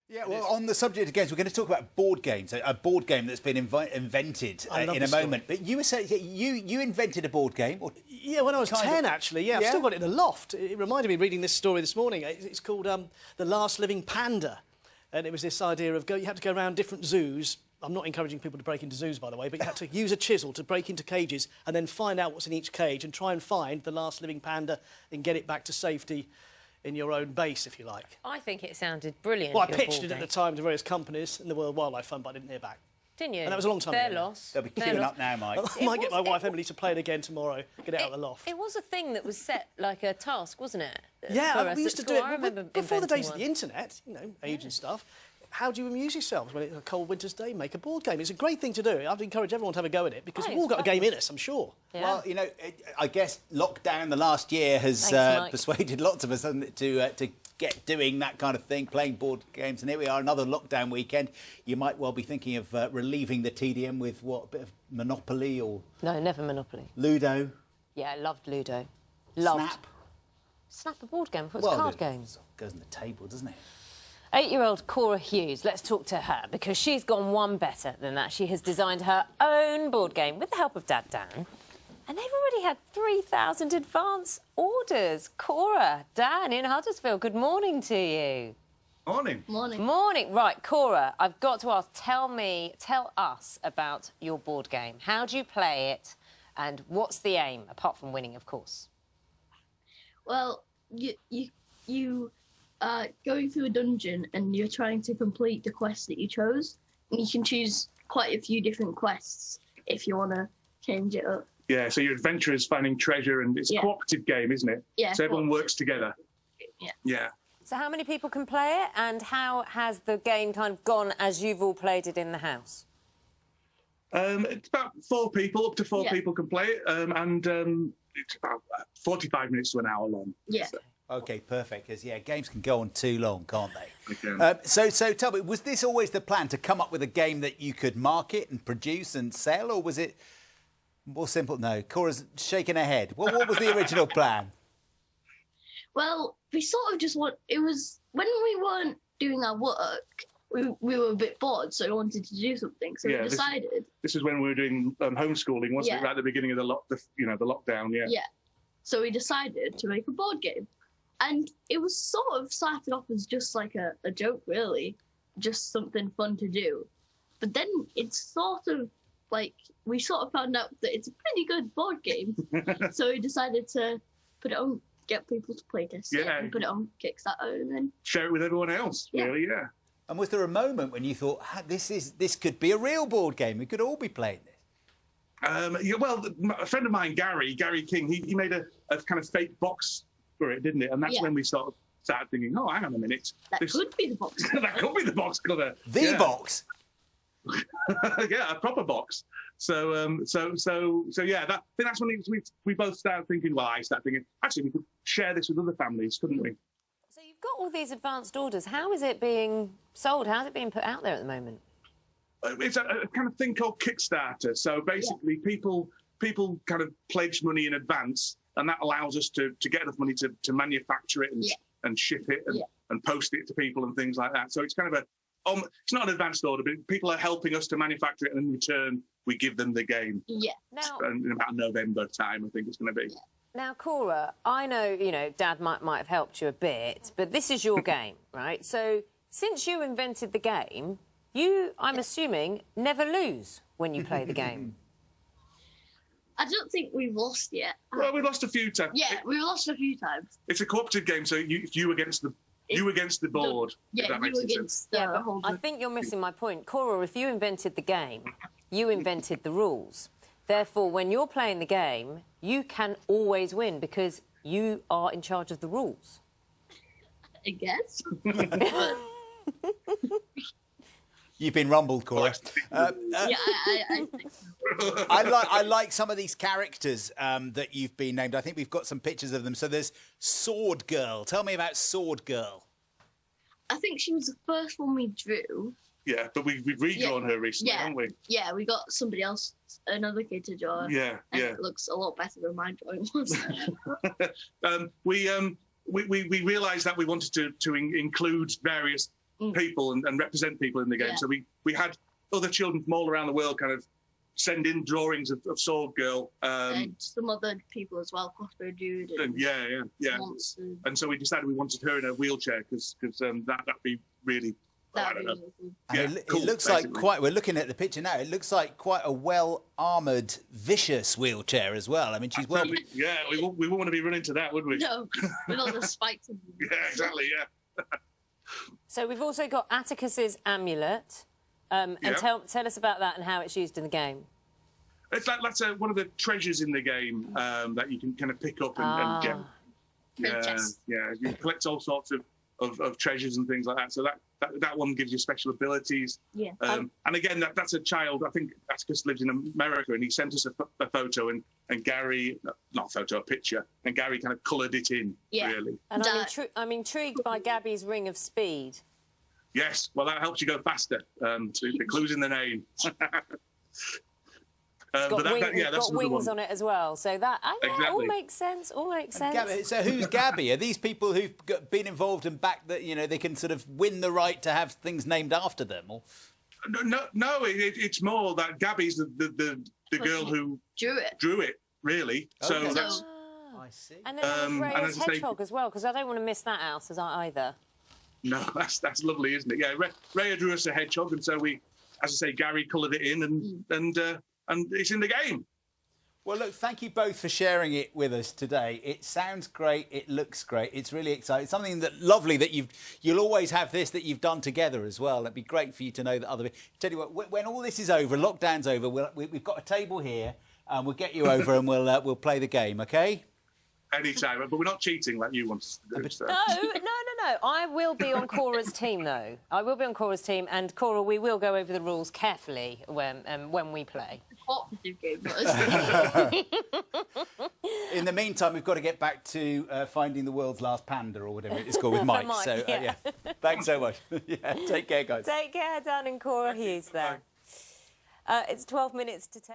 Yeah, well, on the subject of games, we're going to talk about board games. A board game that's been invented in a moment. But you were saying you invented a board game? Or yeah, when I was 10, actually. Yeah, I've still got it in the loft. It reminded me of reading this story this morning. It's called The Last Living Panda. And it was this idea of you had to go around different zoos. I'm not encouraging people to break into zoos, by the way, but you had to use a chisel to break into cages and then find out what's in each cage and try and find the last living panda and get it back to safety in your own base, if you like. I think it sounded brilliant. Well, I pitched it at the time to various companies in the World Wildlife Fund, but I didn't hear back. Didn't you? And that was a long time ago. Fair loss. They'll be queuing up now, Mike. I might get my wife Emily to play it again tomorrow, get it out of the loft. It was a thing that was set like a task, wasn't it? Yeah, we used to do it. I remember before the days of the internet, you know, age and stuff. How do you amuse yourselves when it's a cold winter's day? Make a board game. It's a great thing to do. I'd encourage everyone to have a go at it because we've all got a game in us, I'm sure. Yeah. Well, you know, I guess lockdown the last year has persuaded lots of us, hasn't it, to get doing that kind of thing, playing board games. And here we are, another lockdown weekend. You might well be thinking of relieving the TDM with, what, a bit of Monopoly or... No, never Monopoly. Ludo. Yeah, I loved Ludo. Loved. Snap. Snap a board game, it's card games. Goes on the table, doesn't it? 8-year-old Cora Hughes, let's talk to her, because she's gone one better than that. She has designed her own board game with the help of Dad Dan, and they've already had 3,000 advance orders. Cora, Dan in Huddersfield, good morning to you. Morning. Morning. Morning. Right, Cora, I've got to ask, tell us about your board game. How do you play it, and what's the aim, apart from winning, of course? Well, you going through a dungeon and you're trying to complete the quest that you chose. And you can choose quite a few different quests if you want to change it up. Yeah, so your adventure is finding treasure, and it's a cooperative game, isn't it? Yeah. So everyone works together. Yeah. Yeah. So how many people can play it, and how has the game kind of gone as you've all played it in the house? It's about 4 people, up to 4 people can play it, and it's about 45 minutes to an hour long. Yeah. So. OK, perfect, because, yeah, games can go on too long, can't they? They can. So tell me, was this always the plan, to come up with a game that you could market and produce and sell, or was it more simple? No, Cora's shaking her head. What was the original plan? Well, we sort of just it was when we weren't doing our work, we were a bit bored, so we wanted to do something. So we decided. This is when we were doing homeschooling, wasn't it? Right at the beginning of the lockdown. Yeah. Yeah. So we decided to make a board game. And it was sort of started off as just like a joke, really, just something fun to do. But then it's sort of like, we sort of found out that it's a pretty good board game. So we decided to put it on, get people to play test it, and put it on Kickstarter, and then share it with everyone else, really, yeah. And was there a moment when you thought, this could be a real board game, we could all be playing this? Yeah, well, a friend of mine, Gary King, he made a kind of fake box for it, didn't it? And that's when we started thinking, oh, hang on a minute. That could be the box cover. That could be the box cover. The box? Yeah, a proper box. So yeah, I think that's when we both started thinking, well, I started thinking, actually, we could share this with other families, couldn't we? So you've got all these advanced orders. How is it being sold? How's it being put out there at the moment? It's a kind of thing called Kickstarter. So basically, people kind of pledge money in advance, and that allows us to get enough money to manufacture it and ship it and post it to people and things like that. So it's kind of it's not an advanced order, but people are helping us to manufacture it, and in return, we give them the game. Yeah. Now, in about November time, I think it's going to be. Yeah. Now, Cora, I know, Dad might have helped you a bit, but this is your game, right? So since you invented the game, I'm assuming, never lose when you play the game. I don't think we've lost yet. Well, we've lost a few times. Yeah, we've lost a few times. It's a cooperative game, so you against the board. Yeah, you against the whole I think you're missing my point. Cora, if you invented the game, you invented the rules. Therefore, when you're playing the game, you can always win because you are in charge of the rules. I guess. You've been rumbled, Cora. Yeah, I think so. I like some of these characters that you've been named. I think we've got some pictures of them. So there's Sword Girl. Tell me about Sword Girl. I think she was the first one we drew. Yeah, but we've redrawn her recently, haven't we? Yeah, we got somebody else, another kid to draw. Yeah, and it looks a lot better than my drawing was. We realised that we wanted to include various people and represent people in the game. So we had other children from all around the world kind of send in drawings of Sword Girl. And some other people as well, Crossbow Dude. And yeah. And so we decided we wanted her in a wheelchair because that'd be really. I don't know. It cool, looks basically. like quite. We're looking at the picture now. It looks like quite a well-armoured, vicious wheelchair as well. I mean, she's well. Yeah, we wouldn't want to be running to that, would we? No, with all the spikes. Yeah, exactly. Yeah. So we've also got Atticus's amulet. And tell us about that and how it's used in the game. It's like that's one of the treasures in the game that you can kind of pick up and get. Yeah. You collect all sorts of treasures and things like that. So that one gives you special abilities. Yeah. And again, that's a child. I think Atticus lives in America, and he sent us a photo, and Gary, not a photo, a picture, and Gary kind of coloured it in. Yeah. Really. And I'm intrigued by Gabby's ring of speed. Yes, well, that helps you go faster. So the clue's in the name. It's got wings on it as well, so that all makes sense. So who's Gabby? Are these people who've been involved and backed that they can sort of win the right to have things named after them? Or? No, it's more that Gabby's the girl who drew it, really. Okay. So that's. I see. And then there's Ray's hedgehog as well, because I don't want to miss that out either. No, that's lovely, isn't it? Yeah, Raya drew us a hedgehog, and so we, as I say, Gary coloured it in, and it's in the game. Well, look, thank you both for sharing it with us today. It sounds great. It looks great. It's really exciting. Something lovely that you'll always have this that you've done together as well. It'd be great for you to know that other. Tell you what, when all this is over, lockdown's over, we've got a table here, and we'll get you over and we'll play the game. Okay? Anytime, but we're not cheating like you want us to do. So. No. I will be on Cora's team, though. I will be on Cora's team, and Cora, we will go over the rules carefully when we play. In the meantime, we've got to get back to finding the world's last panda or whatever it's called with Mike. So, thanks so much. Take care, guys. Take care, Dan and Cora Hughes there. It's 12 minutes to 10.